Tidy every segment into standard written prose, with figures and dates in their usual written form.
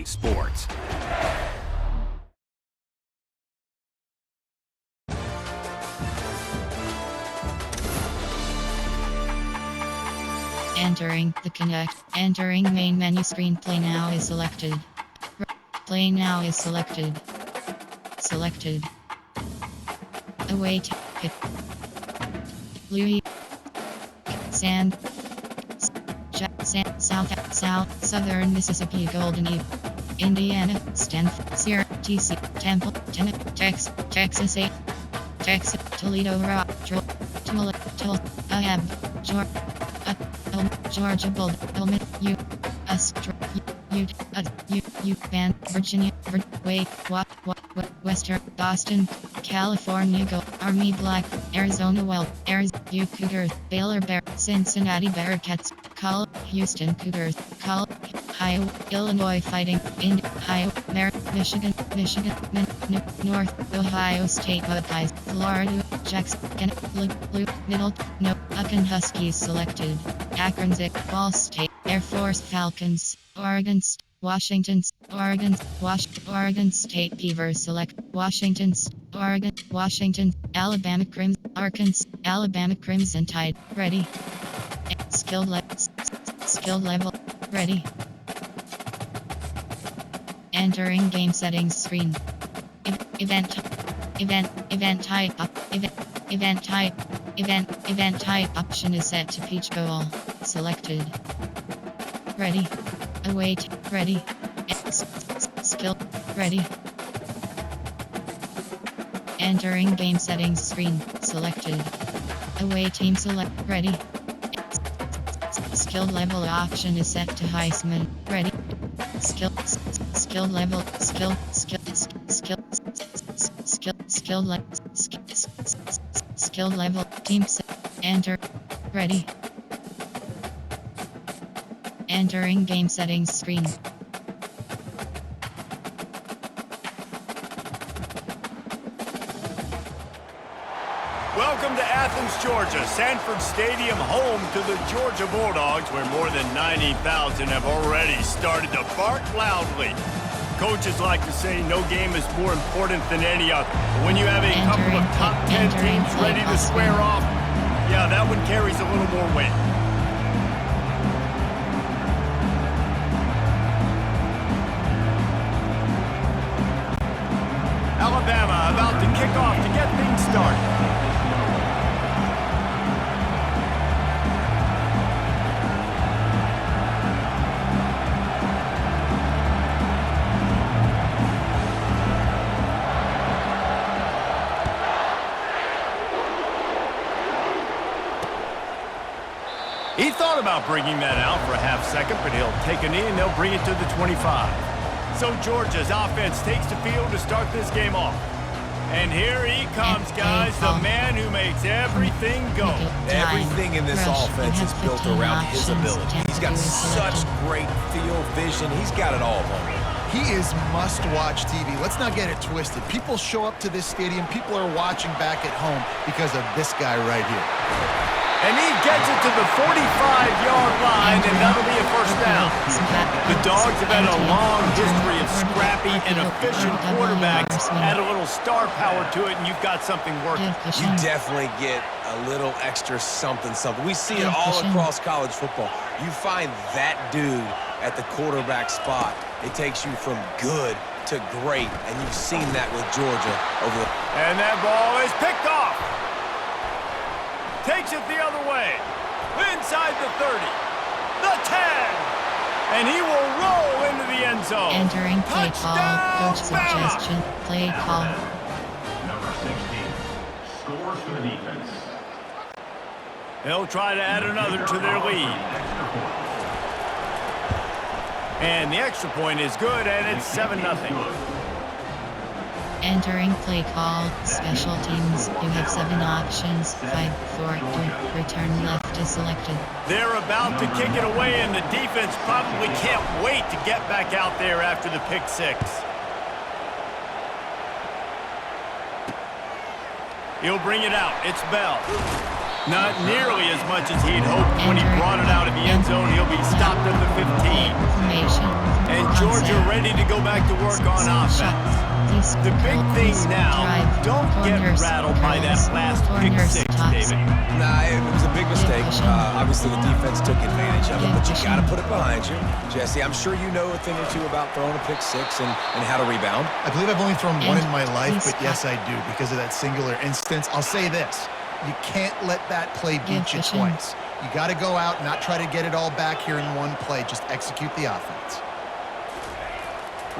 sports. Entering the Connect. Entering main menu screen. Play now is selected. Play now is selected. Selected. Await. Hit. Louis. Sand. South. Southern Mississippi. Golden Eagle. Indiana. Stanford. Sierra. TC. Temple. Texas. Texas. Toledo. Rock. Georgia Bull, Virginia, Western, Boston, California Go, Army Black, Arizona Wild, Arizona Cougars, Baylor Bear, Cincinnati Bearcats, Houston Cougars, Ohio, Illinois Fighting, Ohio, Michigan, North, Ohio State Buckeyes, Florida, Jackson, Middle, Akron Huskies selected, Akron Zick, Ball State, Air Force Falcons, Oregon State Beavers select, Washington, Alabama Crimson Tide, ready, skill level, ready, entering game settings screen, event type option is set to Peach Bowl, selected, ready, await, ready, skill, ready, entering game settings screen, selected, away team select, ready, skill level option is set to Heisman, ready, skill level, skill level, team set, enter, ready, entering game settings screen. Welcome to Athens, Georgia, Sanford Stadium, home to the Georgia Bulldogs, where more than 90,000 have already started to bark loudly. Coaches like to say no game is more important than any other. But when you have a couple of top 10 teams ready to square off, yeah, that one carries a little more weight. Alabama about to kick off to get things started. He thought about bringing that out for a half second, but he'll take a knee and they'll bring it to the 25. So Georgia's offense takes the field to start this game off. And here he comes, guys, the man who makes everything go. Everything in this offense is built around his ability. He's got such great field vision. He's got it all, though. He is must-watch TV. Let's not get it twisted. People show up to this stadium. People are watching back at home because of this guy right here. And he gets it to the 45-yard line, and that'll be a first down. The Dogs have had a long history of scrappy and efficient quarterbacks. Add a little star power to it, and you've got something working. You definitely get a little extra something. We see it all across college football. You find that dude at the quarterback spot. It takes you from good to great, and you've seen that with Georgia over the... And that ball is picked off. Takes it the other way. Inside the 30. The 10. And he will roll into the end zone. Entering play call. Coach suggestion. Play call. Number 16. Scores for the defense. They'll try to add another to their lead. And the extra point is good, and it's 7-0. Entering play call, special teams, you have 7 options, 5, 4, 2, return left is selected. They're about to kick it away, and the defense probably can't wait to get back out there after the pick six. He'll bring it out. It's Bell. Not nearly as much as he'd hoped when he brought it out of the end zone. He'll be stopped at the 15. And Georgia ready to go back to work on offense. The big thing now, don't get rattled by that last pick six, David. Nah, it was a big mistake. Obviously, the defense took advantage of it, but you got to put it behind you. Jesse, I'm sure you know a thing or two about throwing a pick six and how to rebound. I believe I've only thrown one in my life, but yes, I do because of that singular instance. I'll say this. You can't let that play beat you twice. You got to go out and not try to get it all back here in one play. Just execute the offense.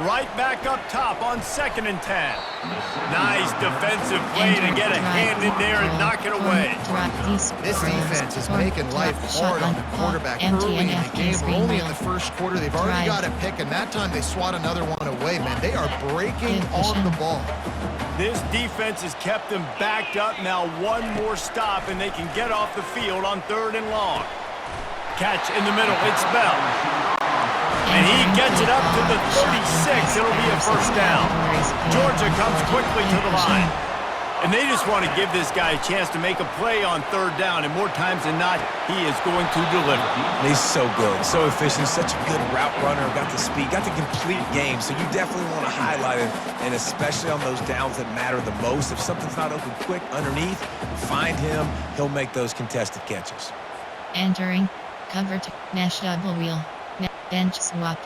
Right back up top on 2nd and 10. Nice defensive play to get a hand in there and knock it away. This defense is making life hard on the quarterback early in the game. We're only in the first quarter. They've already got a pick, and that time they swat another one away, man. They are breaking on the ball. This defense has kept them backed up. Now one more stop, and they can get off the field on 3rd and long. Catch in the middle. It's Bell. And he gets it up to the 36. It'll be a first down. Georgia comes quickly to the line. And they just want to give this guy a chance to make a play on 3rd down. And more times than not, he is going to deliver. He's so good, so efficient, such a good route runner, got the speed, got the complete game. So you definitely want to highlight it, and especially on those downs that matter the most. If something's not open quick underneath, find him. He'll make those contested catches. Entering. Cover to mesh double wheel. Bench swap.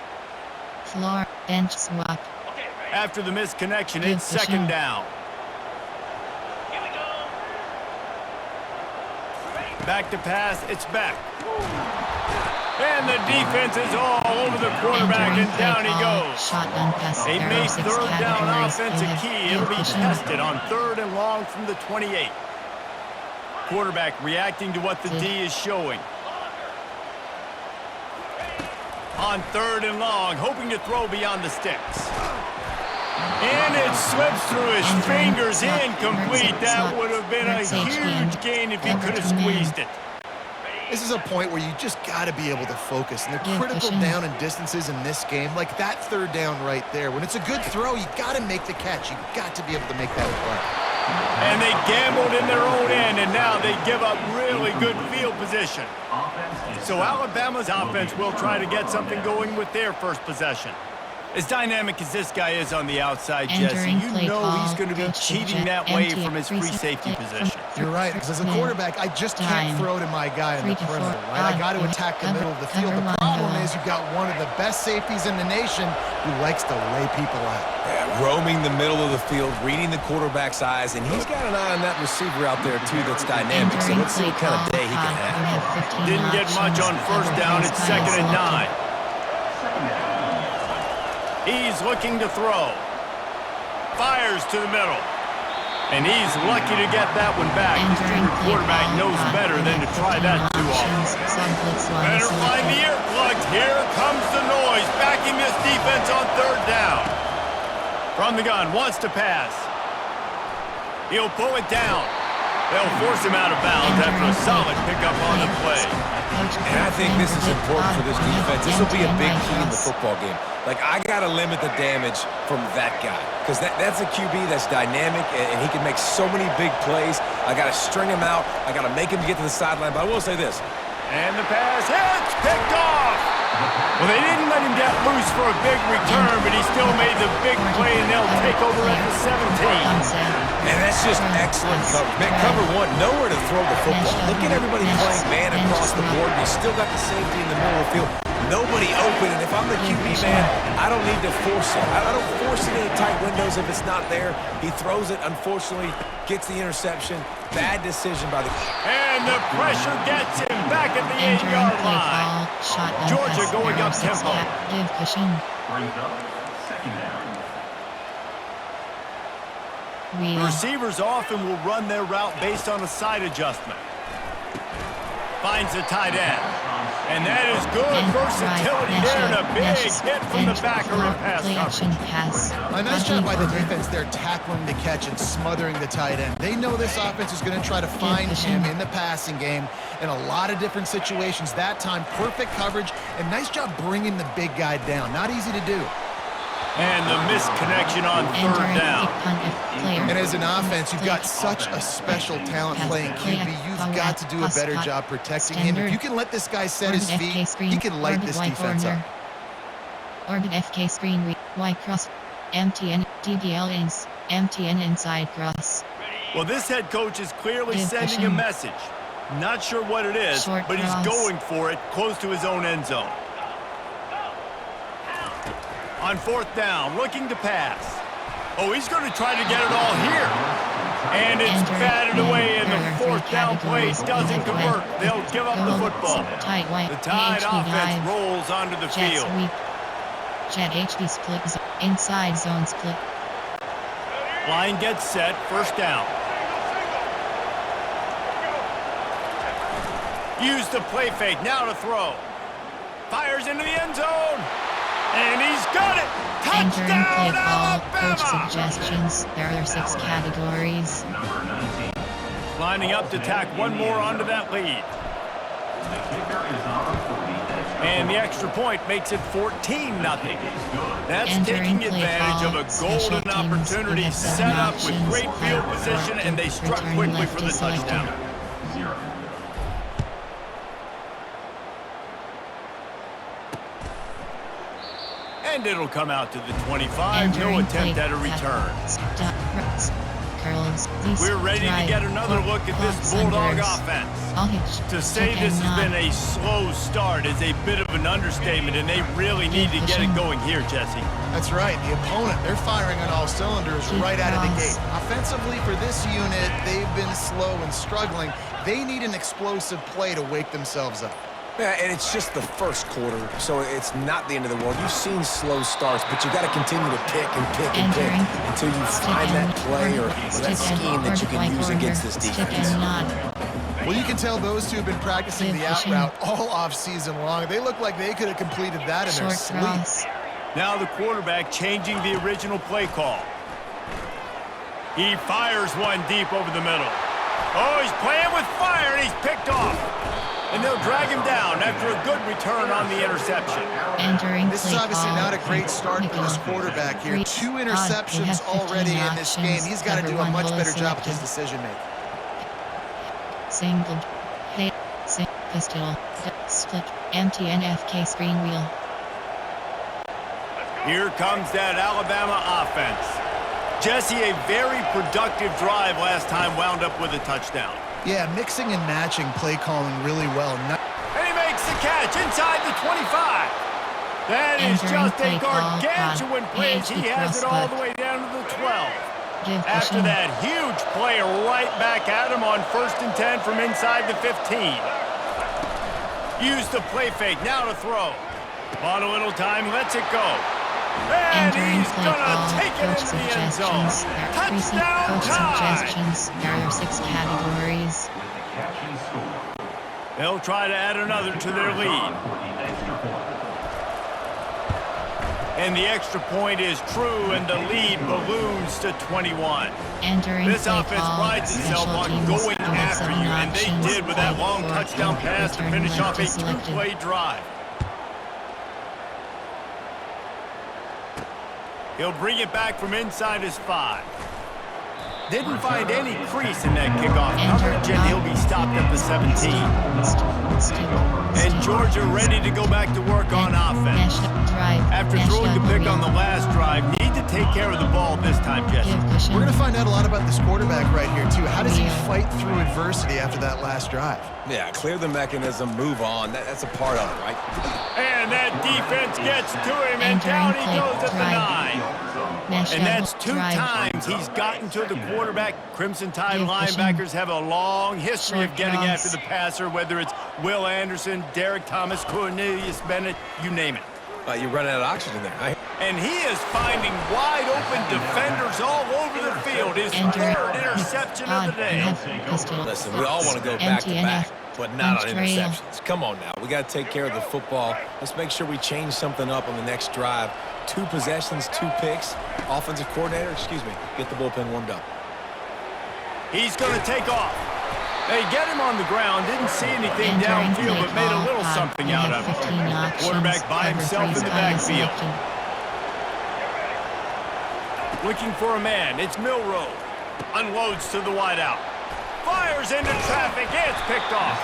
Floor. Bench swap. After the misconnection, it's 2nd down. Back to pass, it's back. And the defense is all over the quarterback, and down he goes. They made 3rd down offense a key. It'll be tested on 3rd and long from the 28. Quarterback reacting to what the D is showing. On 3rd and long, hoping to throw beyond the sticks. And it slips through his fingers, incomplete. That would have been a huge gain if he could have squeezed it. This is a point where you just got to be able to focus. And the critical down and distances in this game, like that 3rd down right there, when it's a good throw, you got to make the catch. You got to be able to make that play. And they gambled in their own end, and now they give up really good field position. So Alabama's offense will try to get something going with their first possession. As dynamic as this guy is on the outside, Jesse, you know he's going to be cheating that way from his free safety position. You're right, because as a quarterback, I just can't throw to my guy in the perimeter, right? I got to attack the middle of the field. The problem is you've got one of the best safeties in the nation who likes to lay people out. Yeah, roaming the middle of the field, reading the quarterback's eyes, and he's got an eye on that receiver out there, too, that's dynamic. So let's see what kind of day he can have. Didn't get much on 1st down. It's 2nd and 9. He's looking to throw. Fires to the middle. And he's lucky to get that one back. His junior quarterback knows better than to try that too often. Better find the earplugs. Here comes the noise, backing this defense on 3rd down. From the gun, wants to pass. He'll pull it down. They'll force him out of bounds after a solid pickup on the play. And I think this is important for this defense. This will be a big key in the football game. Like, I got to limit the damage from that guy. Because that's a QB that's dynamic, and he can make so many big plays. I got to string him out. I got to make him get to the sideline. But I will say this. And the pass hits, picked off. Well, they didn't let him get loose for a big return, but he still made the big play, and they'll take over at the 17. And that's just excellent coverage. Man, cover one, nowhere to throw the football. Look at everybody playing man across the board. You still got the safety in the middle of the field. Nobody open, and if I'm the QB, man, I don't need to force it. I don't force it into tight windows if it's not there. He throws it, unfortunately, gets the interception. Bad decision by the... And the pressure gets him back at the 8-yard line. Georgia going up tempo. The receivers often will run their route based on a side adjustment. Finds the tight end. And that is good versatility there, and a big hit from the backer in pass coverage. A nice job by the defense there, tackling the catch and smothering the tight end. They know this offense is going to try to find him in the passing game in a lot of different situations. That time, perfect coverage, and nice job bringing the big guy down. Not easy to do. And the misconnection on third down. And as an offense, you've got such a special talent playing QB. You've got to do a better job protecting him. If you can let this guy set his feet, he can light this defense up. Orbit FK screen, Y cross, MTN, DBL ins, MTN inside cross. Well, this head coach is clearly sending a message. Not sure what it is, but he's going for it close to his own end zone. On fourth down, looking to pass. Oh, he's going to try to get it all here. And it's batted away, and the fourth down play doesn't convert. They'll give up the football. The Tide offense rolls onto the field. Jet HB split, inside zone split. Line gets set, first down. Use the play fake, now to throw. Fires into the end zone. And he's got it! Touchdown, play call, Alabama! coach suggestions. There are 6 categories. Lining up to tack one more onto that lead. And the extra point makes it 14-0. That's taking advantage of a golden opportunity set up with great field position, and they struck quickly for the touchdown. And it'll come out to the 25. No attempt at a return. We're ready to get another look at this Bulldog offense. To say this has been a slow start is a bit of an understatement, and they really need to get it going here, Jesse. That's right. The opponent, they're firing on all cylinders right out of the gate. Offensively, for this unit, they've been slow and struggling. They need an explosive play to wake themselves up. Yeah, and it's just the first quarter, so it's not the end of the world. You've seen slow starts, but you got to continue to pick and pick and pick until you find that play or that scheme that you can use against this defense. Well, you can tell those two have been practicing the out route all off-season long. They look like they could have completed that in their sleep. Now the quarterback changing the original play call. He fires one deep over the middle. Oh, he's playing with fire, and he's picked off. And they'll drag him down after a good return on the interception. This is obviously not a great start for this quarterback here. 2 interceptions already in this game. He's got to do a much better job with his decision-making. Single, pistol, split, MTN FK screen wheel. Here comes that Alabama offense. Jesse, a very productive drive last time wound up with a touchdown. Yeah, mixing and matching play calling really well. And he makes the catch inside the 25. That is just a gargantuan play. He has it all the way down to the 12. After that huge play right back at him on 1st and 10 from inside the 15. Use the play fake, now to throw. On a little time, lets it go. And he's gonna take it into the end zone. Touchdown Tide! There are 6 categories. They'll try to add another to their lead. And the extra point is true, and the lead balloons to 21. This offense prides itself on going after you, and they did with that long touchdown pass to finish off a 2-play drive. He'll bring it back from inside his 5. Didn't find any crease in that kickoff coverage, and he'll be stopped at the 17. And Georgia ready to go back to work on offense. After throwing the pick on the last drive, need to take care of the ball this time, Jesse. We're going to find out a lot about this quarterback right here, too. How does he fight through adversity after that last drive? Yeah, clear the mechanism, move on. That's a part of it, right? And that defense gets to him, and down he goes at the 9. And that's 2 times he's gotten to the quarterback. Crimson Tide linebackers have a long history of getting after the passer, whether it's Will Anderson, Derek Thomas, Cornelius Bennett, you name it. You're running out of oxygen there, right? And he is finding wide-open defenders all over the field. His 3rd interception of the day. Listen, we all want to go back-to-back, but not on interceptions. Come on now. We got to take care of the football. Let's make sure we change something up on the next drive. 2 possessions, 2 picks. Offensive coordinator, get the bullpen warmed up. He's going to take off. They get him on the ground, didn't see anything downfield, but made a little something out of it. Quarterback by himself in the backfield. Looking for a man. It's Milroe. Unloads to the wideout. Fires into traffic. It's picked off.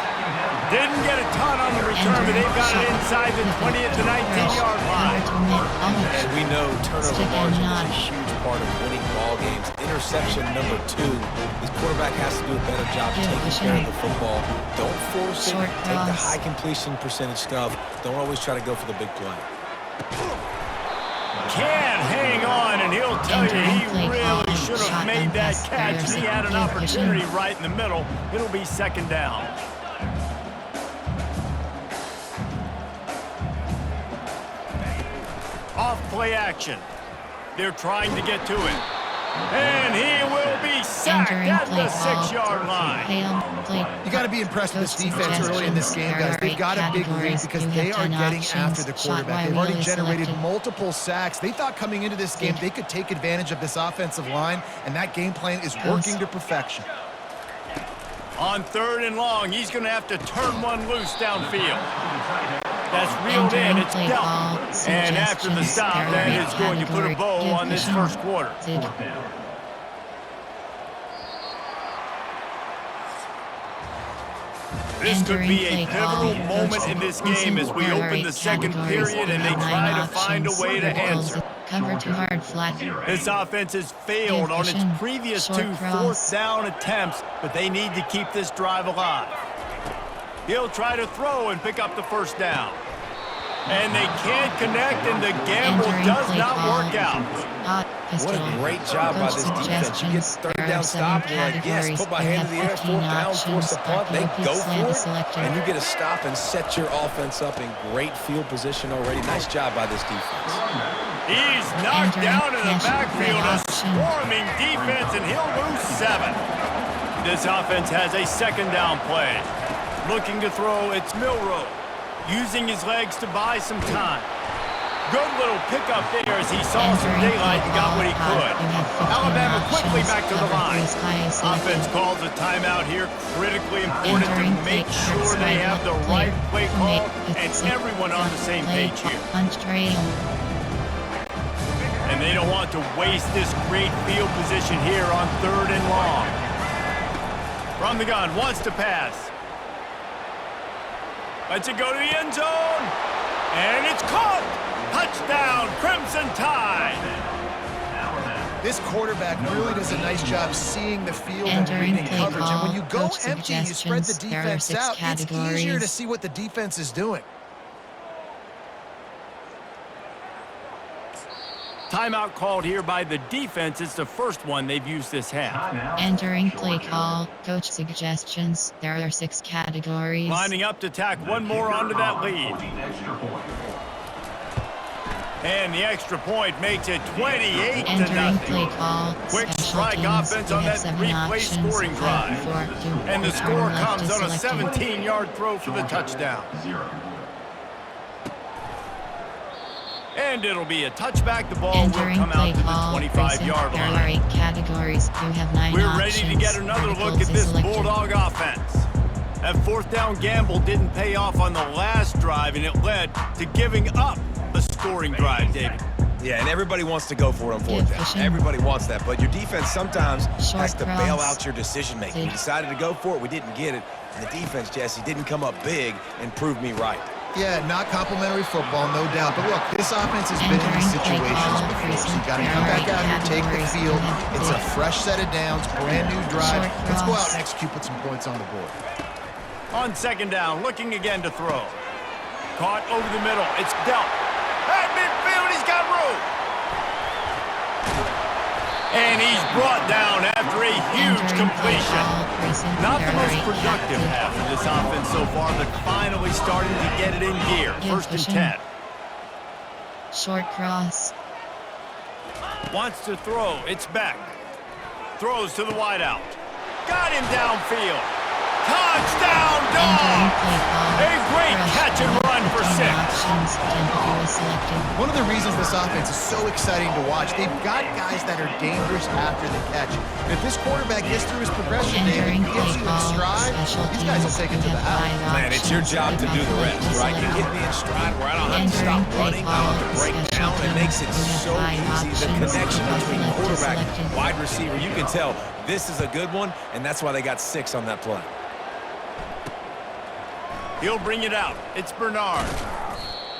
Didn't get a ton on the return, but they've got it inside the 20 at the 19-yard line. And we know turnover margin is a huge part of winning ball games. Interception number 2. This quarterback has to do a better job taking care of the football. Don't force it. Take the high completion percentage stuff. Don't always try to go for the big play. Can't hang on, and he'll tell you he really should have made that catch. He had an opportunity right in the middle. It'll be second down. Off play action. They're trying to get to it. And he will be sacked at the 6-yard line. You got to be impressed with this defense early in this game, guys. They've got a big lead because they are getting after the quarterback. They've already generated multiple sacks. They thought coming into this game they could take advantage of this offensive line, and that game plan is working to perfection. On 3rd and long, he's going to have to turn one loose downfield. That's reeled in. It's dealt. And after the stop, that is going to put a bow on this first quarter. This could be a pivotal moment in this game as we open the second period and they try to find a way to answer. Cover too hard flat. This offense has failed on its previous 2 4th down attempts, but they need to keep this drive alive. He'll try to throw and pick up the first down. And they can't connect, and the gamble does not work out. What a great job by this defense. You get 3rd down stop, and you're like, yes, put my hand in the air, 4th down, force the punt, they go for it, and you get a stop and set your offense up in great field position already. Nice job by this defense. He's knocked down in the backfield, a swarming defense, and he'll lose 7. This offense has a 2nd down play. Looking to throw, it's Milroe. Using his legs to buy some time. Good little pickup there as he saw some daylight and got what he could. Alabama quickly back to the line. Offense calls a timeout here. Critically important to make sure they have the right play call and everyone on the same page here. And they don't want to waste this great field position here on 3rd and long. From the gun, wants to pass. Lets it go to the end zone. And it's caught. Touchdown, Crimson Tide. This quarterback really does a nice job seeing the field and reading coverage. And when you go empty and you spread the defense out, it's easier to see what the defense is doing. Timeout called here by the defense. It's the first one they've used this half. Entering play call, coach suggestions. There are 6 categories. Lining up to tack one more onto that lead. And the extra point makes it 28-0. Play call, quick strike offense on that 3-play scoring drive. And the score comes on a 17-yard throw for the touchdown. And it'll be a touchback. The ball will come out to the 25-yard line. There are 8 categories. You have 9 We're ready to get another look at this Bulldog offense. That 4th down gamble didn't pay off on the last drive, and it led to giving up a scoring drive, David. Yeah, and everybody wants to go for it on 4th down. Everybody wants that, but your defense sometimes has to bail out your decision-making. We decided to go for it. We didn't get it. And the defense, Jesse, didn't come up big and prove me right. Yeah, not complimentary football, no doubt. But look, this offense has been in these situations before. So you got to come back out here, take the field. It's a fresh set of downs, brand new drive. Let's go out and execute, put some points on the board. On 2nd down, looking again to throw. Caught over the middle. It's dealt. At midfield, he's got room. And he's brought down after a huge completion. Not the most productive half of this offense so far, but finally starting to get it in gear. 1st and 10. Short cross. Wants to throw. It's back. Throws to the wideout. Got him downfield. Touchdown, Dog! A great catch and run for 6. options. Temperature selected. One of the reasons this offense is so exciting to watch, they've got guys that are dangerous after the catch. And if this quarterback gets through his progression, David, Entering he gets you in play stride, call, these guys will take it to the house. Man, it's your job to do the rest, right? You get me in stride where I don't have to stop running, I don't have to break down. It makes it so easy. The connection between quarterback and wide receiver, you can tell this is a good one, and that's why they got 6 on that play. He'll bring it out. It's Bernard.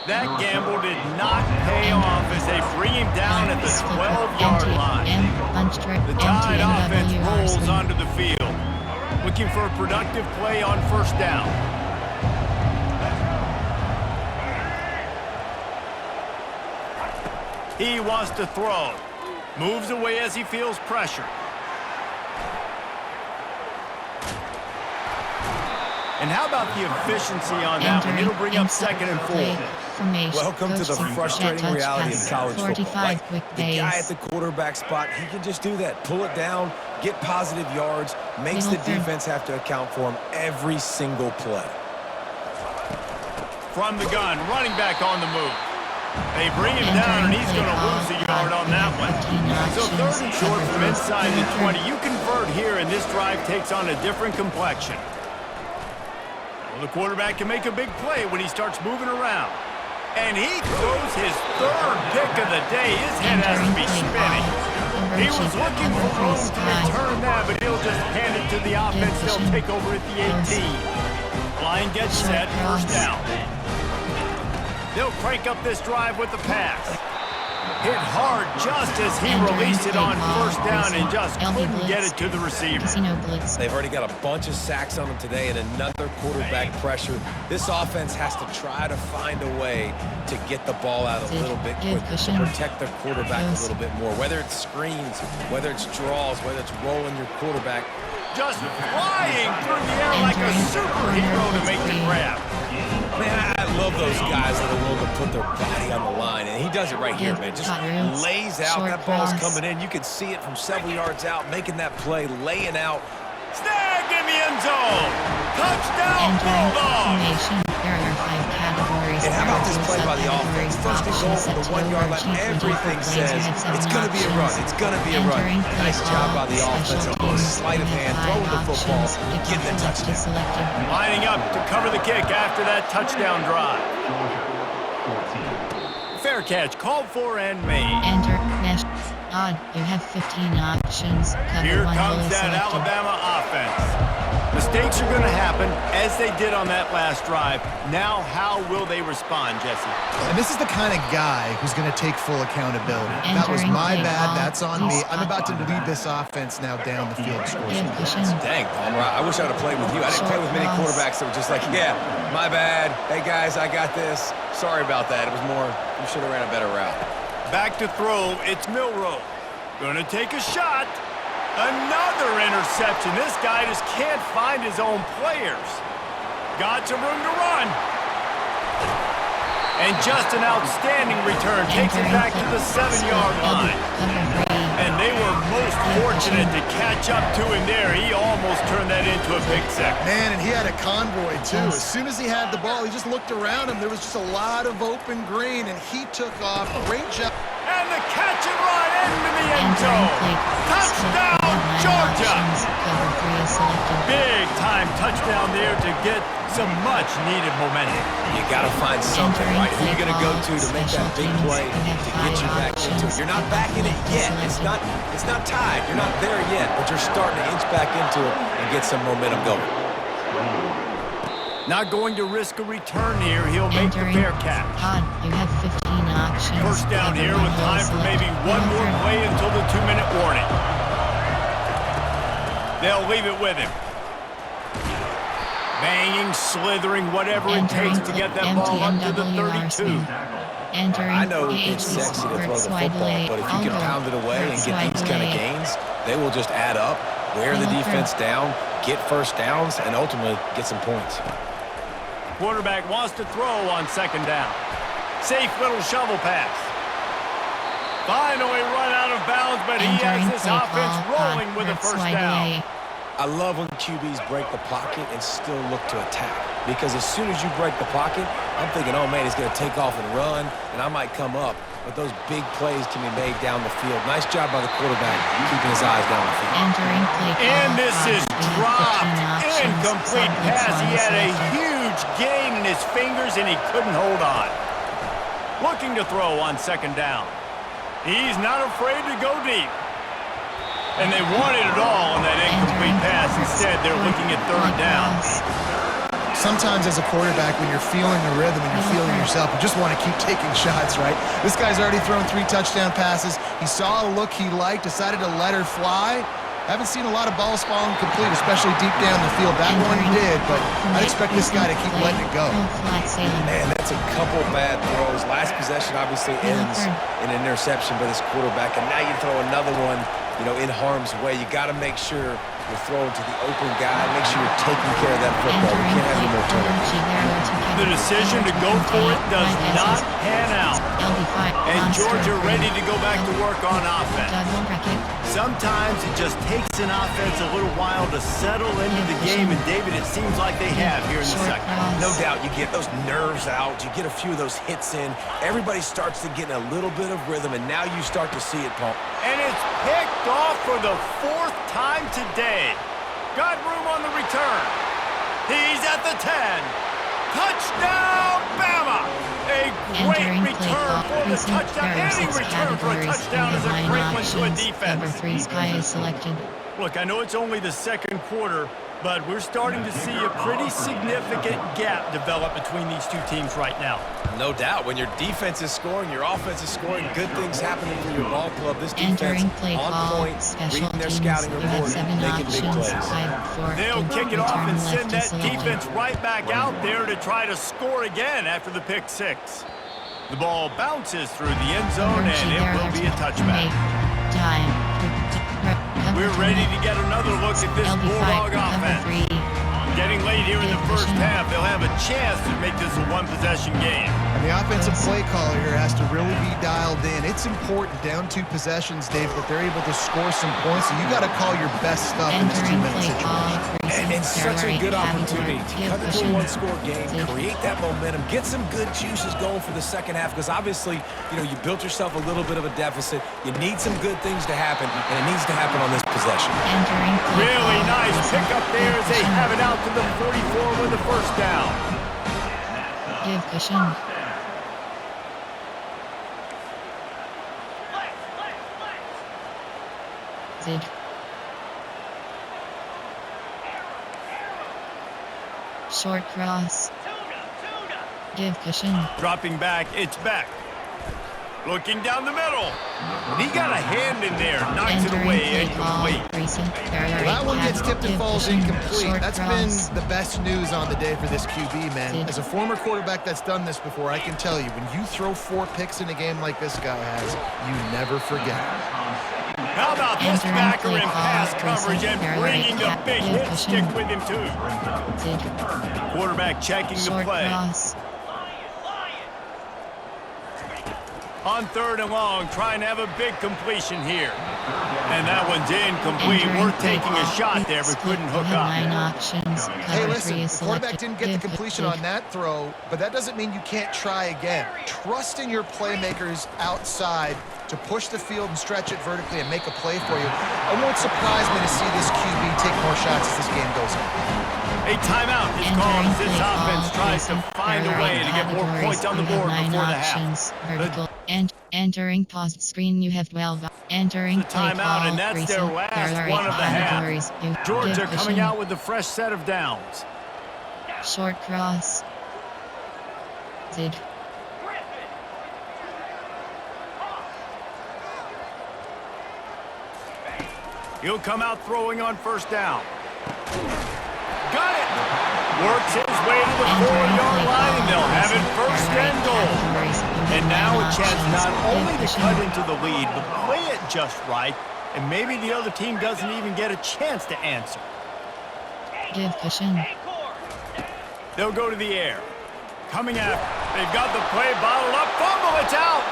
That gamble did not pay off as they bring him down at the 12-yard line. The Tide offense rolls onto the field, looking for a productive play on first down. He wants to throw. Moves away as he feels pressure. And how about the efficiency on that one? It'll bring up 2nd and 4. Welcome to the frustrating reality of college football. Right? The guy at the quarterback spot, he can just do that. Pull it down, get positive yards, makes the defense have to account for him every single play. From the gun, running back on the move. They bring him down, and he's going to lose a yard on that one. So 3rd and short from inside the 20. You convert here, and this drive takes on a different complexion. The quarterback can make a big play when he starts moving around. And he throws his 3rd pick of the day. His head has to be spinning. He was looking for room to return that, but he'll just hand it to the offense. They'll take over at the 18. Line gets set, first down. They'll crank up this drive with the pass. Hit hard just as he released it on first down and just couldn't get it to the receiver. They've already got a bunch of sacks on them today and another quarterback pressure. This offense has to try to find a way to get the ball out a little bit quicker, to protect their quarterback a little bit more. Whether it's screens, whether it's draws, whether it's rolling your quarterback. Just flying through the air like a superhero to make the grab. Man, I love those guys that are willing to put their body on the line, and he does it right here, man. Just lays out. That ball's coming in. You can see it from several yards out, making that play, laying out. Snagged in the end zone. Touchdown, Bulldogs. And how about this play by the offense? First and goal from the 1-yard line. Everything says it's going to be a run. It's going to be a run. Nice job by the offense. A little sleight of hand, throwing the football, getting the touchdown. Lining up to cover the kick after that touchdown drive. Fair catch, called for and made. Enter mesh. Odd. You have 15 options. Here comes that Alabama offense. Mistakes are going to happen, as they did on that last drive. Now, how will they respond, Jesse? And this is the kind of guy who's going to take full accountability. That was my bad. That's on me. I'm about to lead this offense now down the field. Dang, Palmer, I wish I would have played with you. I didn't play with many quarterbacks that were just like, yeah, my bad. Hey, guys, I got this. Sorry about that. It was more, you should have ran a better route. Back to throw. It's Milroe. Going to take a shot. Another interception. This guy just can't find his own players. Got some room to run. And just an outstanding return. Takes it back to the 7-yard line. And they were most fortunate to catch up to him there. He almost turned that into a pick six. Man, and he had a convoy, too. As soon as he had the ball, he just looked around him. There was just a lot of open green, and he took off. Great job. And the catch and run into the end zone. Touchdown, Georgia. Big time touchdown there to get some much needed momentum. You got to find something, right? Who are you going to go to make that big play to get you back into it? You're not back in it yet. It's not tied. You're not there yet, but you're starting to inch back into it and get some momentum going. Not going to risk a return here. He'll make the fair catch. You have 15 options. First down here with time for maybe one more play until the 2-minute warning. They'll leave it with him. Banging, slithering, whatever it takes to get that ball up to the 32. I know it's sexy to throw the football, but if you can pound it away and get these kind of gains, they will just add up, wear the defense down, get first downs, and ultimately get some points. Quarterback wants to throw on 2nd down. Safe little shovel pass. Finally run out of bounds, but he has this offense rolling with a first down. I love when QBs break the pocket and still look to attack. because as soon as you break the pocket, I'm thinking, oh, man, he's going to take off and run, and I might come up. But those big plays can be made down the field. Nice job by the quarterback keeping his eyes down the field. Entering play call. And this is dropped. Incomplete pass. He had a selected. huge gain in his fingers, and he couldn't hold on. Looking to throw on second down. He's not afraid to go deep. And they wanted it all on that incomplete pass. Instead, they're looking at third down. Sometimes as a quarterback, when you're feeling the rhythm and you're feeling yourself, you just want to keep taking shots, right? This guy's already thrown 3 touchdown passes. He saw a look he liked, decided to let her fly. Haven't seen a lot of balls falling complete, especially deep down the field. That one did, but I'd expect this guy to keep letting it go. Man, that's a couple bad throws. Last possession obviously ends in an interception by this quarterback, and now you throw another one, in harm's way. You got to make sure you're throwing to the open guy. Make sure you're taking care of that football. You can't have any more turnovers. The decision to go for it does not pan out. And Georgia ready to go back to work on offense. Sometimes it just takes an offense a little while to settle into the game, and David, it seems like they have here in the second. No doubt, you get those nerves out, you get a few of those hits in, everybody starts to get in a little bit of rhythm, and now you start to see it, Paul. And it's picked off for the 4th time today. Got room on the return. He's at the 10. Touchdown, Bama! A great return for the touchdown. Any return for a touchdown is a great one to a defense. Number 3 Sky is selected. Look, I know it's only the second quarter, but we're starting to see a pretty significant gap develop between these two teams right now. No doubt. When your defense is scoring, your offense is scoring, good things happening for your ball club. This defense Entering play on call. point, Special reading their teams. scouting You have report, 7 making big options. plays. 5, 4. They'll kick it off Return and send left that is selected. defense right back out there to try to score again after the pick 6. The ball bounces through the end zone, and it will be a touchback. We're ready to get another look at this Bulldog offense. Getting late here in the first half, they'll have a chance to make this a one-possession game. And the offensive play caller here has to really be dialed in. It's important, down 2 possessions, Dave, that they're able to score some points. So you got to call your best stuff in this 2-minute situation. And it's such a good opportunity to cut into a 1-score game, create that momentum, get some good juices going for the second half, because obviously, you built yourself a little bit of a deficit. You need some good things to happen, and it needs to happen on this possession. Really nice pickup there as they have it out to the 44 with the first down. Give cushion. Zid. Short cross. Give cushion. Dropping back, it's back. Looking down the middle. He got a hand in there, knocks it away, incomplete. Well, that one gets tipped and falls incomplete. That's been the best news on the day for this QB, man. As a former quarterback that's done this before, I can tell you, when you throw 4 picks in a game like this guy has, you never forget. How about this backer in pass coverage and bringing the big hit stick with him, too. Quarterback checking the play. On 3rd and long, trying to have a big completion here. And that one's incomplete. We're taking a shot there, but couldn't hook up. Hey, listen, the quarterback didn't get the completion on that throw, but that doesn't mean you can't try again. Trusting your playmakers outside to push the field and stretch it vertically and make a play for you. It won't surprise me to see this QB take more shots as this game goes on. A timeout is called as this offense tries to find a way to get more points on the board before the half. Vertical and entering paused screen. You have 12. Entering timeout, and that's their last one of the half. Georgia coming out with a fresh set of downs. Short cross. Zid. He'll come out throwing on first down. Got it! Works his way to the 4-yard line, and they'll have it first and goal. And now a chance not only to cut into the lead, but play it just right, and maybe the other team doesn't even get a chance to answer. Give cushion. They'll go to the air. Coming after. They've got the play bottled up. Fumble, it's out!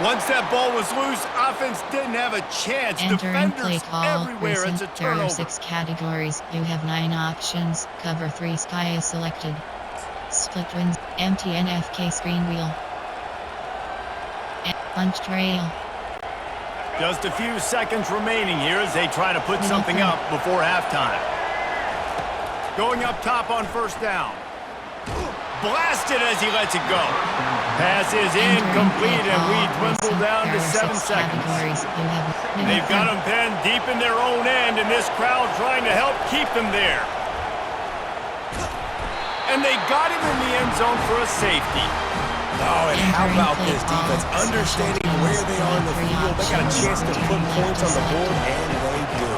Once that ball was loose, offense didn't have a chance. Defenders everywhere. It's a turnover. There are 6 categories. You have 9 options. Cover 3 Sky is selected. Split wins. MTNFK screen wheel. Punch trail. Just a few seconds remaining here as they try to put something up before halftime. Going up top on first down. Blasted as he lets it go. Pass is incomplete, and we dwindle down to 7 seconds. They've got them pinned deep in their own end, and this crowd trying to help keep them there. And they got him in the end zone for a safety. Oh, and how about this defense? Understanding where they are in the field, they got a chance to put points on the board, and they do.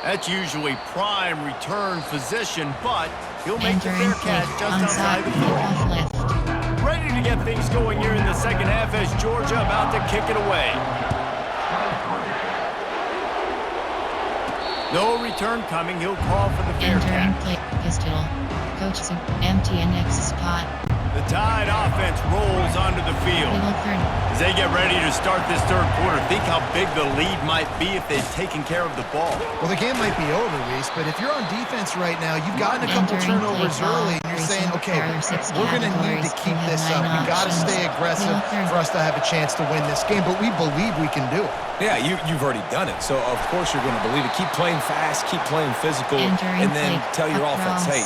That's usually prime return position, but he'll make the fair catch just outside the field. Ready to get things going here in the second half as Georgia about to kick it away. No return coming. He'll call for the fair catch. Pistol. Coach MTNX spot. The Tide offense rolls onto the field. As they get ready to start this third quarter, think how big the lead might be if they'd taken care of the ball. Well, the game might be over, Reese, but if you're on defense right now, you've gotten a couple turnovers early, and you're saying, okay, we're going to need to keep this up. We've got to stay aggressive for us to have a chance to win this game, but we believe we can do it. Yeah, you've already done it, so of course you're going to believe it. Keep playing fast, keep playing physical, and then tell your offense, hey,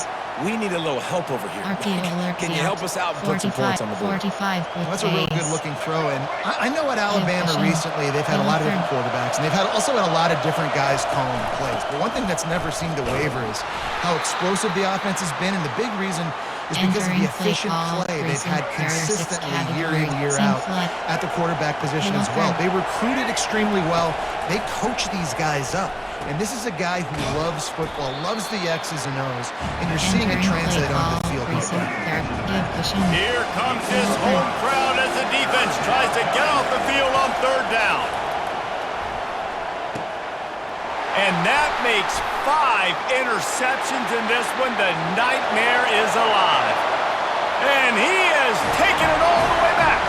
we need a little help over here. Can you help us out and put some points on the board? Well, that's a real good-looking throw. And I know at Alabama recently, they've had a lot of different quarterbacks, and they've also had a lot of different guys calling plays. But one thing that's never seemed to waver is how explosive the offense has been, and the big reason is because of the efficient play they've had consistently year in, year out at the quarterback position as well. They recruited extremely well. They coach these guys up. And this is a guy who loves football, loves the X's and O's, and you're seeing it translate onto the field right now. Here comes this home crowd as the defense tries to get off the field on third down. And that makes 5 interceptions in this one. The nightmare is alive. And he has taken it all the way back.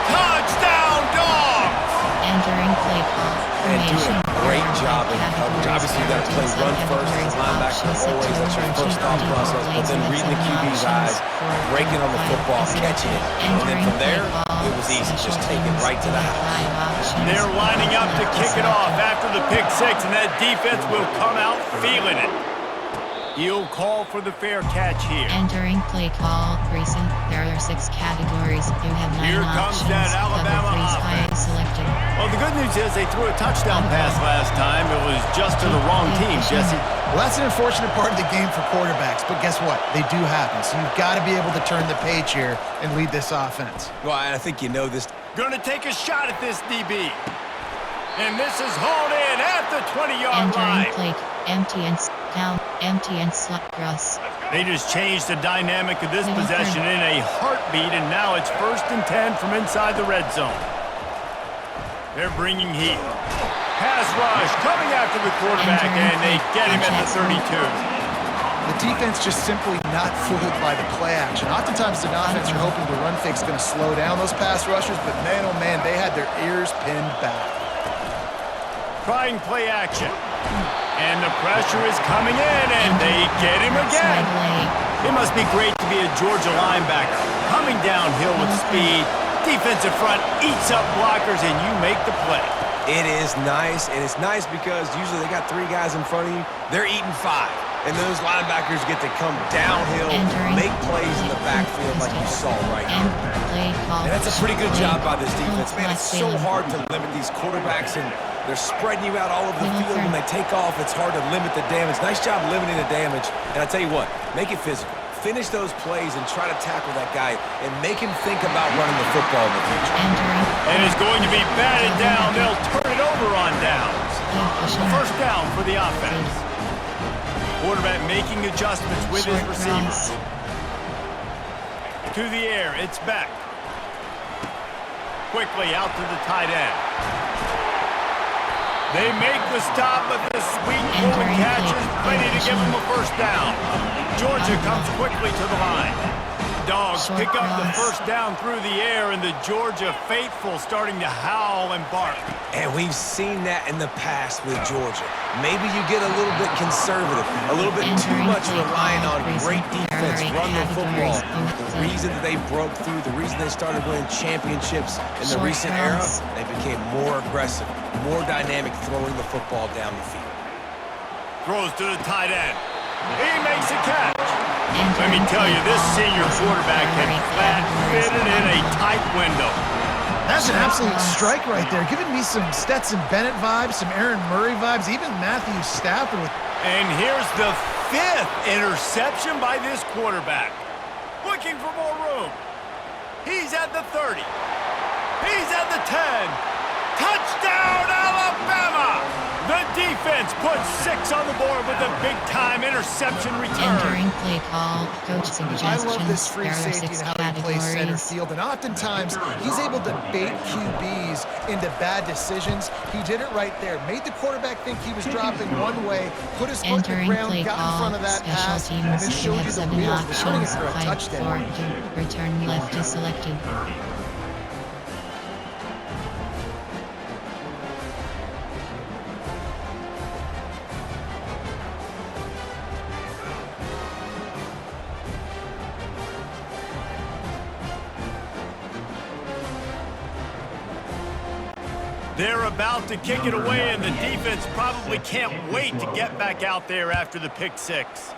Touchdown, Dogs! Entering play call. And doing a great job in coverage. Obviously, you got to play run first as a linebacker always. That's your first thought process. But then reading the QB's eyes, breaking on the football, catching it. And then from there, it was easy. Just take it right to the house. They're lining up to kick it off after the pick six, and that defense will come out feeling it. He'll call for the fair catch here. Entering play call. Recent. There are 6 categories. You have 9 Here comes that Alabama offense. Well, the good news is they threw a touchdown pass last time. It was just to the wrong team, Jesse. Well, that's an unfortunate part of the game for quarterbacks, but guess what? They do happen. So you've got to be able to turn the page here and lead this offense. Well, I think you know this. Going to take a shot at this DB. And this is hauled in at the 20-yard line. Entering play. Empty and slot cross. They just changed the dynamic of this possession in a heartbeat, and now it's 1st and 10 from inside the red zone. They're bringing heat. Pass rush coming after the quarterback, and they get him at the 32. The defense just simply not fooled by the play action. Oftentimes, an offense you're hoping the run fake's going to slow down those pass rushers, but man, oh man, they had their ears pinned back. Trying play action. And the pressure is coming in, and they get him again. It must be great to be a Georgia linebacker. Coming downhill with speed, defensive front eats up blockers, and you make the play. It is nice, and it's nice because usually they got 3 guys in front of you. They're eating 5. And those linebackers get to come downhill, make plays in the backfield like you saw right here. And that's a pretty good job by this defense. Man, it's so hard to limit these quarterbacks, and they're spreading you out all over the field. When they take off, it's hard to limit the damage. Nice job limiting the damage. And I tell you what, make it physical. Finish those plays and try to tackle that guy and make him think about running the football in the future. And it's going to be batted down. They'll turn it over on downs. First down for the offense. Quarterback making adjustments with his receivers. To the air, it's back. Quickly out to the tight end. They make the stop, but the sweet pulling catch is ready to give them a first down. Georgia comes quickly to the line. Dogs Short pick up the cross. first down through the air, and the Georgia faithful starting to howl and bark. And we've seen that in the past with Georgia. Maybe you get a little bit conservative, a little bit too much relying on great defense, run the football. The reason that they broke through, the reason they started winning championships in the recent era, they became more aggressive, more dynamic, throwing the football down the field. Throws to the tight end. He makes a catch. Let me tell you, this senior quarterback can flat fit it in a tight window. That's an absolute strike right there. Giving me some Stetson Bennett vibes, some Aaron Murray vibes, even Matthew Stafford. And here's the 5th interception by this quarterback. Looking for more room. He's at the 30. He's at the 10. Touchdown, Alabama! The defense puts 6 on the board with a big-time interception return. Entering play call, coach suggestions. I love this free There are safety 6 and how he plays center categories. field, and oftentimes he's able to bait QBs into bad decisions. He did it right there. Made the quarterback think he was dropping one way, put his foot in Entering the ground, play got in call, front of that special pass, and teams. then You showed have you the 7 wheels, returning it options. for a 5, touchdown. 4, 2. Return left is selected. 30. They're about to kick it away, and the defense probably can't wait to get back out there after the pick 6.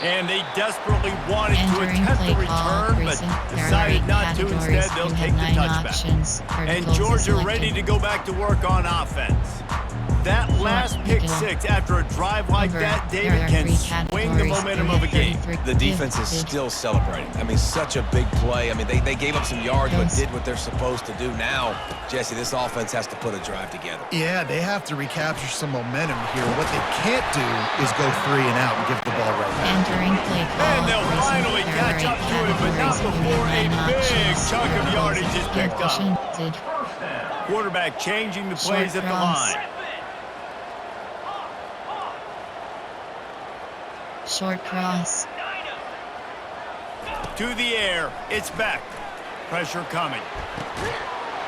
And they desperately wanted to Entering attempt play the call, return, but recent decided not to. categories. Instead, they'll You take have the 9 touchback. options. And Verticals is Georgia selected. ready to go back to work on offense. That last pick 6 after a drive like that, David, can swing the momentum of a game. The defense is still celebrating. I mean, such a big play. I mean, they gave up some yards, but did what they're supposed to do. Now, Jesse, this offense has to put a drive together. Yeah, they have to recapture some momentum here. What they can't do is go 3 and out and give the ball right back. Entering play call. And they'll finally catch up to it, but not before a big chunk of yardage is picked up. Quarterback changing the plays at the line. Short cross. To the air, it's back. Pressure coming.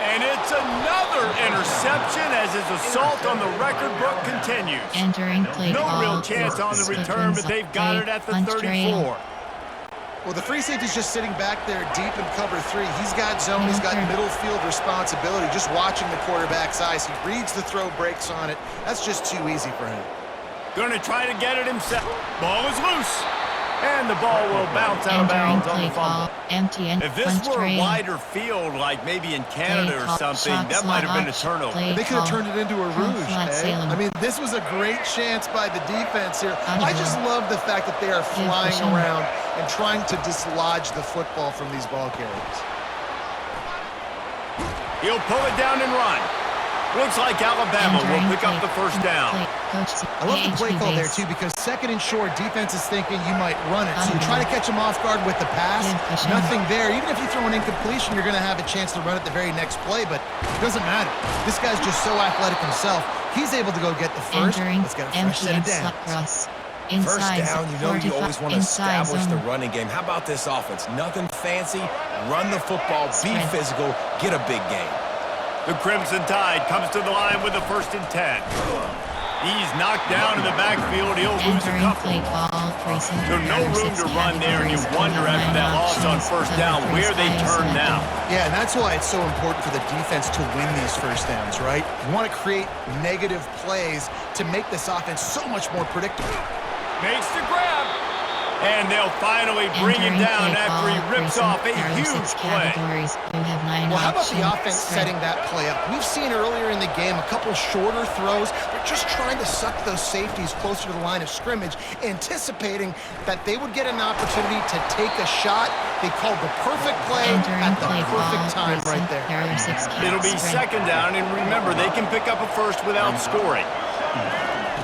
And it's another interception as his assault on the record book continues. Entering play No call. real chance on the return, but they've got it at the 34. Well, the free safety's just sitting back there deep in cover 3. He's got zone, he's got middle field responsibility. Just watching the quarterback's eyes. He reads the throw, breaks on it. That's just too easy for him. Gonna try to get it himself. Ball is loose. And the ball will bounce out of bounds on the fumble. Empty and If this were a wider field, like maybe in Canada or something, that might have been a turnover. They could have turned it into a rouge, eh? I mean, this was a great chance by the defense here. I just love the fact that they are flying around and trying to dislodge the football from these ball carriers. He'll pull it down and run. Looks like Alabama will pick up the first down. I love the play call there, too, because 2nd and short, defense is thinking you might run it. So you try to catch them off guard with the pass. Nothing there. Even if you throw an incompletion, you're going to have a chance to run it the very next play, but it doesn't matter. This guy's just so athletic himself. He's able to go get the first. Let's get a fresh set of downs. First down, you know you always want to establish the running game. How about this offense? Nothing fancy. Run the football, be physical, get a big game. The Crimson Tide comes to the line with a 1st and 10. He's knocked down in the backfield. He'll lose a couple. So no room to run there, and you wonder after that loss on first down where they turn now. Yeah, and that's why it's so important for the defense to win these first downs, right? You want to create negative plays to make this offense so much more predictable. Makes the grab. And they'll finally bring him down after he rips off a huge play. Well, how about the offense setting that play up? We've seen earlier in the game a couple shorter throws. They're just trying to suck those safeties closer to the line of scrimmage, anticipating that they would get an opportunity to take a shot. They called the perfect play at the perfect time right there. It'll be 2nd down, and remember, they can pick up a first without scoring.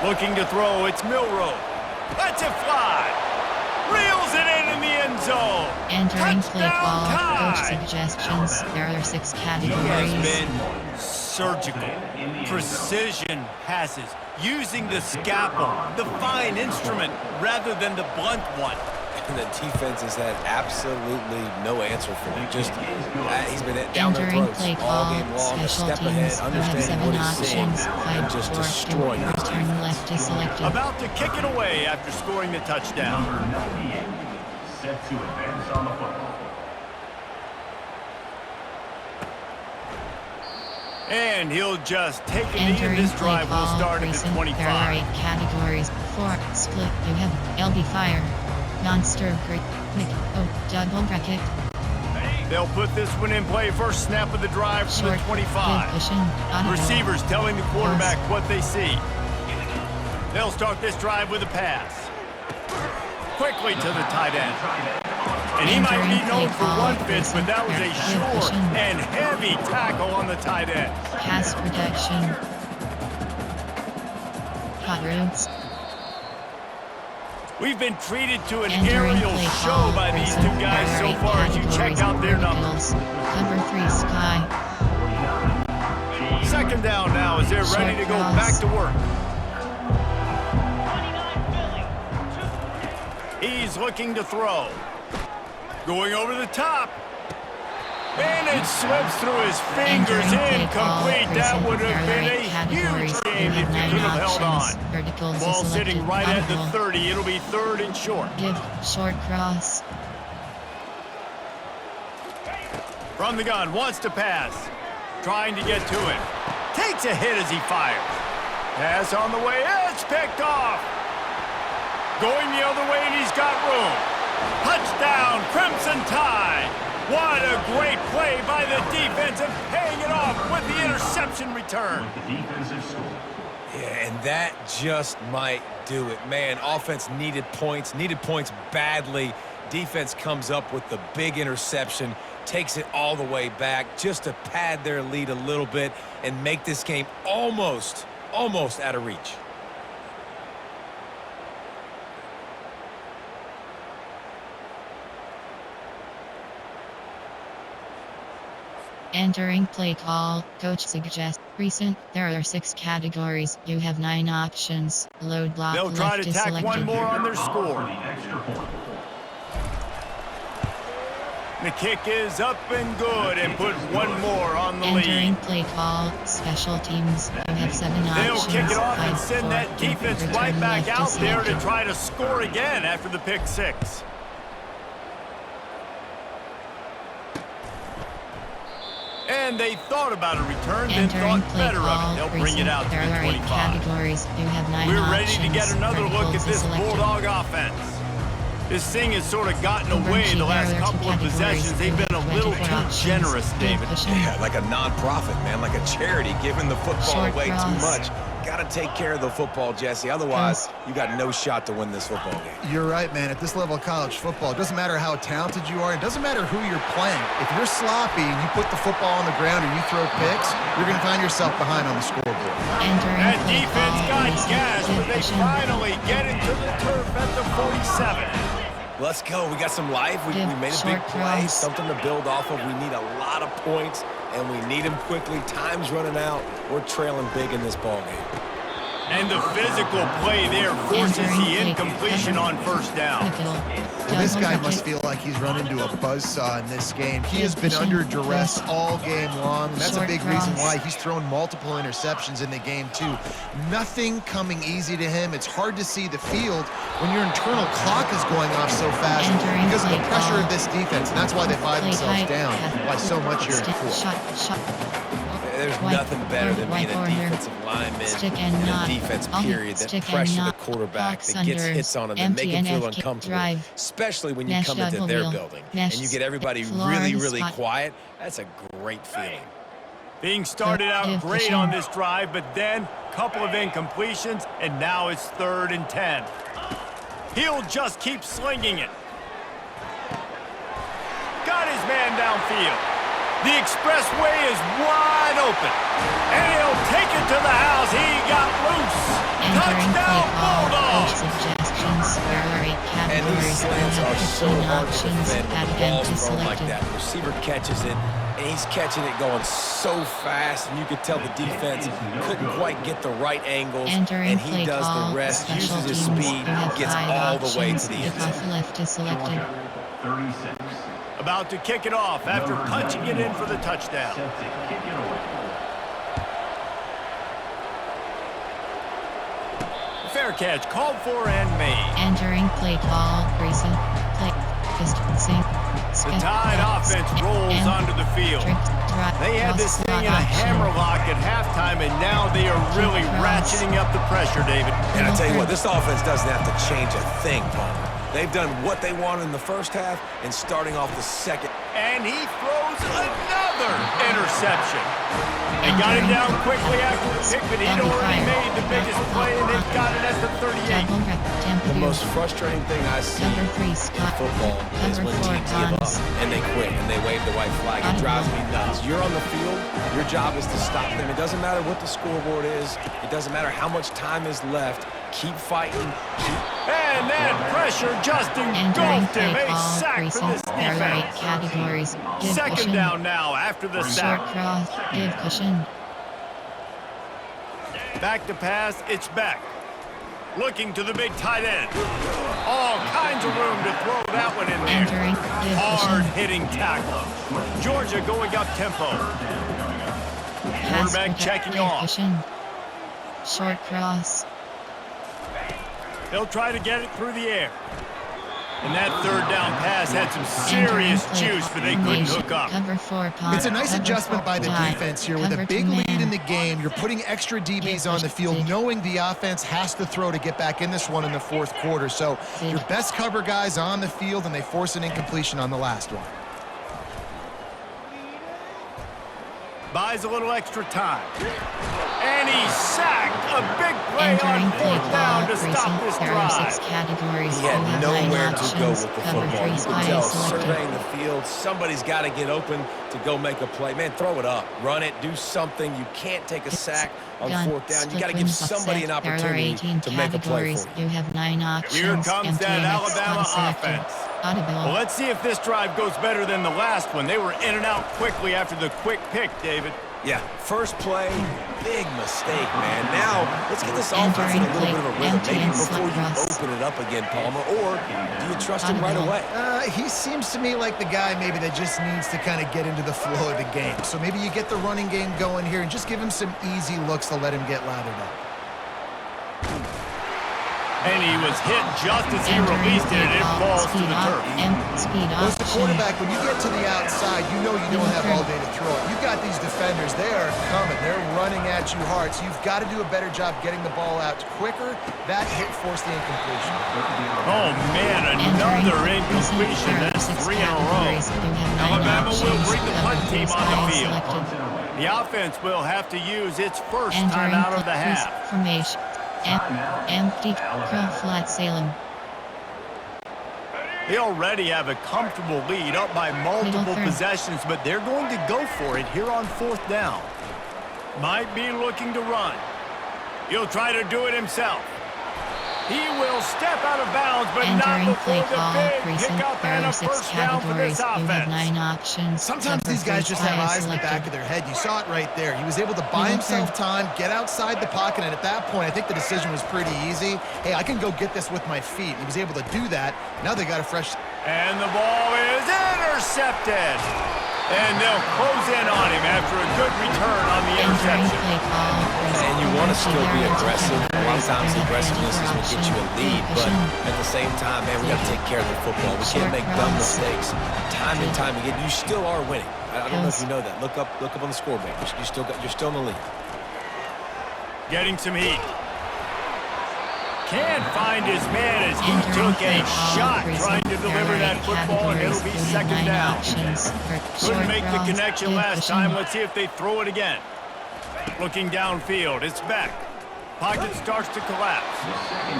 Looking to throw, it's Milroe. Lets it fly. Reels it in the end zone. Entering play Touchdown call, coach Tide. suggestions. There are 6 He categories. has been surgical, precision passes, using the scalpel, the fine instrument, rather than the blunt one. And the defense has had absolutely no answer for him. Just, he's been down their Entering throats play all call, game long. A special step ahead, teams, you have understanding 7 what he's seeing, options, and 5, just 4, destroying his turn defense. left is selected. About to kick it away after scoring the touchdown. Number 98, set to advance on the football. And he'll just take a knee, and Entering this play drive will call, start at the recent, 25. there are 8 categories. 4, split, you have LB fire, non-stir grip, double bracket, They'll put this one in play first snap of the drive from short, the 25. good cushion, audible. Receivers telling the quarterback what they see. They'll start this drive with a pass. Quickly to the tight end. And he might be known for one fits, but that was a short and heavy tackle on the tight end. Pass protection. Hot routes. We've been treated to an Entering aerial play show call, by these person, two guys there so are 8 far as you check categories, out their numbers. verticals. Cover 3 sky. Second down now as they're ready to go Short back cross. to work. He's looking to throw. Going over the top. And it slips through his fingers, Entering play call, incomplete. That person, would have there are been 8 a categories. huge You game if have he 9 could have held on. options. Verticals is Ball selected. sitting right at the Audible. 30. It'll be third and short. Give, short cross. From the gun, wants to pass. Trying to get to it. Takes a hit as he fires. Pass on the way. It's picked off. Going the other way, and he's got room. Touchdown, Crimson Tide. What a great play by the defense and paying it off with the interception return. With the defensive score. Yeah, and that just might do it. Man, offense needed points badly. Defense comes up with the big interception, takes it all the way back just to pad their lead a little bit and make this game almost out of reach. Entering play call, coach suggests. Recent, there are 6 categories. You have 9 options. Load block They'll try left to is tack selected. one more on their For score. the extra point. The kick is up and good and put one more on the Entering lead. play call, special teams. You have 7 They'll options. kick it off and 5, send 4, that defense return right back left out is there to selected. try to score again after the pick 6. And they thought about a return, then Entering thought play better call, of it. They'll bring it recent, out to there the are 8 25. categories. You have 9 We're options. ready to get another look at Verticals is this selected. Bulldog offense. This thing has sort of gotten Over away the there last are 2 couple of categories. possessions. They've been a little 24 too options. generous, Give David. cushion. Yeah, like a non-profit, man, like a charity, giving the football Short away cross. too much. Got to take care of the football, Jesse. Otherwise, you got no shot to win this football game. You're right, man. At this level of college football, it doesn't matter how talented you are. It doesn't matter who you're playing. If you're sloppy and you put the football on the ground and you throw picks, you're going to find yourself behind on the scoreboard. Entering That play defense call, got recent, gas, give but they cushion. finally get it to the turf at the 47. Let's go. We got some life. We Give made a short big play, cross. something to build off of. We need a lot of points, and we need them quickly. Time's running out. We're trailing big in this ball game. And the physical play there forces Entering the play incompletion cover. on first down. Well, this guy must feel like he's run into a buzzsaw in this game. He has been under duress all game long, and that's a Short big reason cross. why he's thrown multiple interceptions in the game, too. Nothing coming easy to him. It's hard to see the field when your internal clock is going off so fast Entering because of the play pressure call. of this defense, and that's why they find Play themselves high, down path. by so much here in the fourth. Shot. There's White nothing better than being a corner. defensive lineman Stick and and knot. a defense On period that stick and pressure the knot. quarterback, Box that gets under. hits on him, that Empty make him feel and F uncomfortable, drive. especially when you Mesh come into double their wheel. building Mesh and you get everybody floor really, and really spot. quiet. That's a great feeling. Being started out Give great cushion. on this drive, but then a couple of incompletions, and now it's 3rd and 10. He'll just keep slinging it. Got his man downfield. The expressway is wide open. And he'll take it to the house. He got loose. Entering play Touchdown, call, coach Bulldogs! suggestions. There are 8 And these categories. slants are so hard to options. defend when the Add ball's empty thrown like selected. that. The receiver catches it, and he's catching it going so fast, and you could tell the defense couldn't quite get the right angles, Entering and he play does call. the rest, Special uses his teams. speed, You have gets 5 all the way options. to the end zone. Kickoff left is selected. 36. About to kick it off after punching it in for the touchdown. Set to kick it away. Fair catch called for and made. Entering play call. Recent play. Distancing. The Tide offense rolls onto the field. They had this thing in a hammerlock at halftime, and now they are really ratcheting up the pressure, David. And I tell you what, this offense doesn't have to change a thing, Palmer. They've done what they wanted in the first half, and starting off the second. And he throws another interception. They got him down quickly after the pick, but he'd already made the biggest play, and they've got it at the 38. The most frustrating thing I see Number 3 in Scott. football is Number when 4 teams give up Guns. and they quit and they wave the white flag. It drives me nuts. You're on the field. Your job is to stop them. It doesn't matter what the scoreboard is. It doesn't matter how much time is left. Keep fighting. And that pressure just Entering engulfed him. play A call. sack for Recent. this There are 8 defense. categories. Give Second cushion. down now after the Short sack. cross. Give cushion. Back to pass, it's back. Looking to the big tight end. All kinds of room to throw that one in there. Entering. Give cushion. Hard-hitting tackle. Georgia going up tempo. Pass Quarterback protect. checking Give off. cushion. Short cross. They'll try to get it through the air. And that third down pass had some serious juice, but they couldn't hook up. Cover 4 punt. It's a nice Cover adjustment 4 by the tie. defense here with Cover a big 2 lead man. in the game. You're putting extra DBs on the field, knowing the offense has to throw to get back in this one in the fourth quarter. So your best cover guys on the field, and they force an incompletion on the last one. Buys a little extra time. And he sacked. A big play Entering on play fourth down call. to stop this There are 6 drive. categories. He You had have 9 nowhere to options. go with the Cover football. 3 You spy could tell selected. surveying the field, somebody's got to get open to go make a play. Man, throw it up. Run it. Do something. You can't take a sack on Gun, fourth down. You got to split give wins, somebody an offset. There are opportunity 18 to make a play categories. for you. You have 9 options. Here comes Empty that and Alabama spot selected. offense. Audible. Well, let's see if this drive goes better than the last one. They were in and out quickly after the quick pick, David. Yeah, first play, big mistake, man. Now, let's get this offense in a little bit of a rhythm, maybe before you open it up again, Palmer, or do you trust him right away? He seems to me like the guy maybe that just needs to kind of get into the flow of the game. So maybe you get the running game going here and just give him some easy looks to let him get lathered up. And he was hit just as he Entering released it, and play it call. falls to Speed the off. turf. Speed Well, as the option. quarterback, when you get to the outside, you know you don't have all day to throw it. You've got these defenders. They are coming. They're running at you hard. So you've got to do a better job getting the ball out quicker. That hit forced the incompletion. Oh, man, another incompletion. That's 3 in a row. Alabama will bring the punt team on the field. The offense will have to use its first time out of the half. Formation. Empty. Crow flat Salem. They already have a comfortable lead, up by multiple Middle third. possessions, but they're going to go for it here on fourth down. Might be looking to run. He'll try to do it himself. He will step out of bounds, but not Entering before play the call. big Recent. pickup There and are a 6 first down for categories. this You have offense. 9 options. Sometimes Cover these guys 3 just have spy eyes in the selected. back of their head. You saw it right there. He was able to buy Middle himself third. time, get outside the pocket, and at that point, I think the decision was pretty easy. Hey, I can go get this with my feet. He was able to do that. Now they got a fresh... And the ball is intercepted. And they'll close in on him after a good return on the Entering interception. play call. And you want to still be aggressive. A lot of times the aggressiveness is what gets you a lead, but at the same time, man, we got to take care of the football. We can't make dumb mistakes. Time and time again, you still are winning. I don't know if you know that. Look up on the scoreboard. You're still in the lead. Getting some heat. Can't find his man as he Entering took play a call. shot Recent. trying to There deliver are that 8 football, and it'll be categories. You have second 9 down. options. Couldn't Short make the cross. connection Give last cushion. time. Let's see if they throw it again. Looking downfield, it's back. Pocket starts to collapse.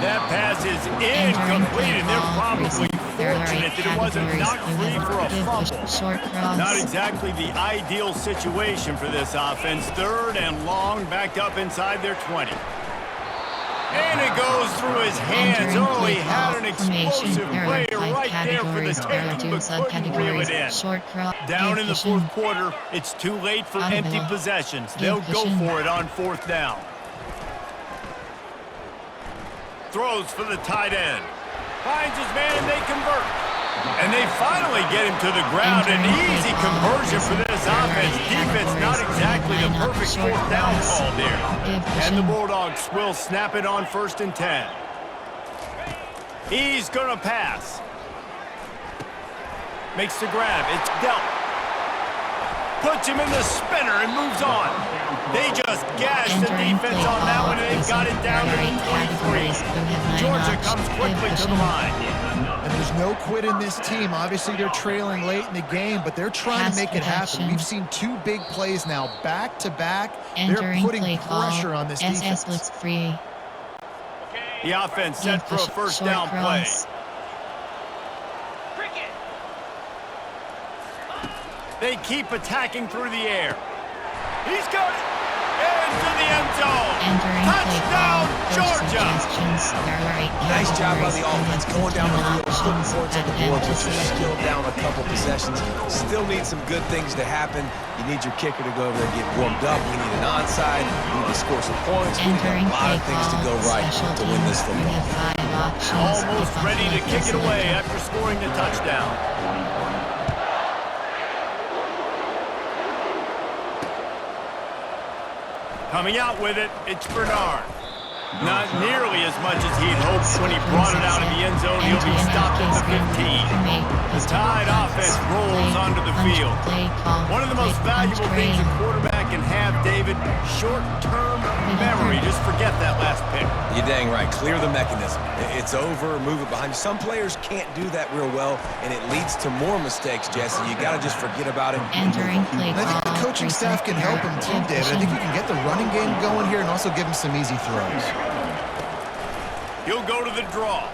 That pass is incomplete, and they're probably fortunate that it wasn't knocked free for a fumble. Short cross. Not exactly the ideal situation for this offense. Third and long, back up inside their 20. And it goes through his hands. Entering Oh, he play had call an formation. explosive There play are 5 right there for the categories. There are taking, 2 but couldn't reel it subcategories. in. Short cross. Down in the Vision. fourth quarter, it's too late for Audible. empty possessions. They'll go Vision. for it on fourth down. Throws for the tight end. Finds his man and they convert. And they finally get him to the ground. An easy conversion for this offense. Defense not exactly the perfect fourth down call there. And the Bulldogs will snap it on 1st and 10. He's going to pass. Makes the grab. It's dealt. Puts him in the spinner and moves on. They just gashed the defense on that one, and they've got it down to the 23. Georgia comes quickly to the line. And there's no quit in this team. Obviously, they're trailing late in the game, but they're trying to make it happen. We've seen 2 big plays now, back-to-back. They're putting pressure on this defense. SS free. The offense set for a first down play. They keep attacking through the air. He's got it. Into the end zone. Touchdown, Georgia. Nice job by the offense going down the field, putting points on the board, but you're still down a couple possessions. Still need some good things to happen. You need your kicker to go over there and get warmed up. You need an onside. You need to score some points. We need a lot of things to go right to win this football. Almost ready to kick it away after scoring the touchdown. Coming out with it, it's Bernard. Not nearly as much as he'd hoped when he brought it out of the end zone. He'll be stopped at the 15. The Tide offense rolls onto the field. One of the most valuable things a quarterback can have, David, short-term memory. Just forget that last pick. You're dang right. Clear the mechanism. It's over. Move it behind you. Some players can't do that real well, and it leads to more mistakes, Jesse. You got to just forget about it. Entering play And I think the coaching staff can help him too, David. I think you can get the running game going here and also give him some easy throws. He'll go to the draw.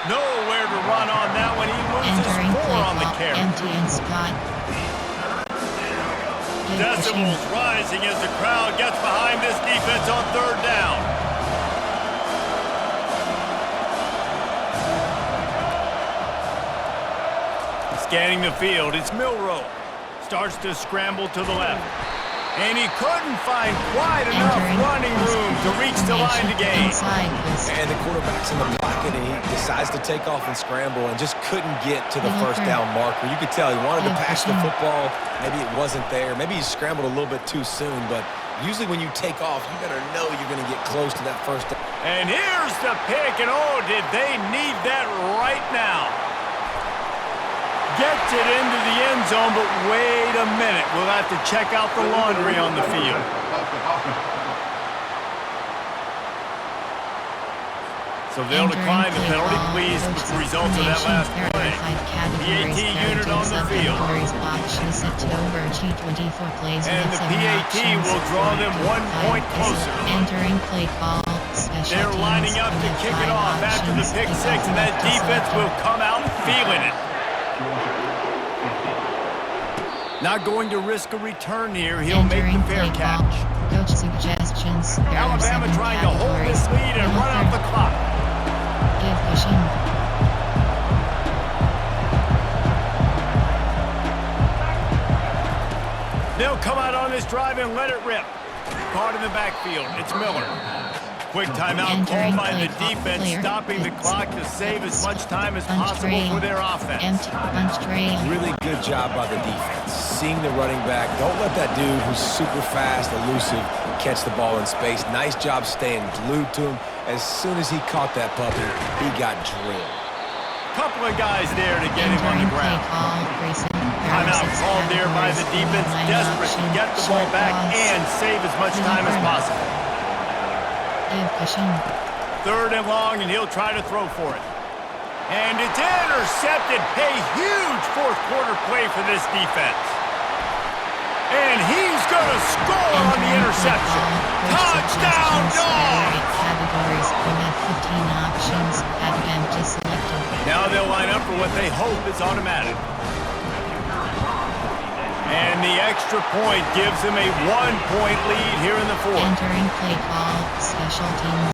Nowhere to run on that one. He loses 4 on the carry. Empty and spot. Decibels rising as the crowd gets behind this defense on 3rd down. Scanning the field, it's Milroe. Starts to scramble to the left. And he couldn't find quite enough running room to reach the line to gain. And the quarterback's in the pocket, and he decides to take off and scramble and just couldn't get to the first down marker. You could tell he wanted to pass the football. Maybe it wasn't there. Maybe he scrambled a little bit too soon. But usually when you take off, you better know you're going to get close to that first down. And here's the pick, and oh, did they need that right now. Gets it into the end zone, but wait a minute. We'll have to check out the laundry on the field. So they'll decline the penalty, pleased with the results of that last play. The PAT unit on the field. And the PAT will draw them 1 point closer. Entering play call. They're lining up to kick it off after the pick 6, and that defense will come out feeling it. Not going to risk a return here. He'll make the fair catch. Coach suggestions. Alabama trying to hold this lead and run out the clock. Give pushing. They'll come out on this drive and let it rip. Caught in the backfield. It's Miller. Quick timeout called by the defense, stopping the clock to save as much time as possible for their offense. Really good job by the defense. Seeing the running back. Don't let that dude who's super fast, elusive, catch the ball in space. Nice job staying glued to him. As soon as he caught that puppy, he got drilled. Couple of guys there to get him on the ground. Timeout called there by the defense, desperate to get the ball back and save as much time as possible. 3rd and long, and he'll try to throw for it. And it's intercepted. A huge fourth quarter play for this defense. And he's going to score on the interception. Touchdown, Dogs! Now they'll line up for what they hope is automatic. And the extra point gives them a 1-point lead here in the fourth. Entering play call, special teams.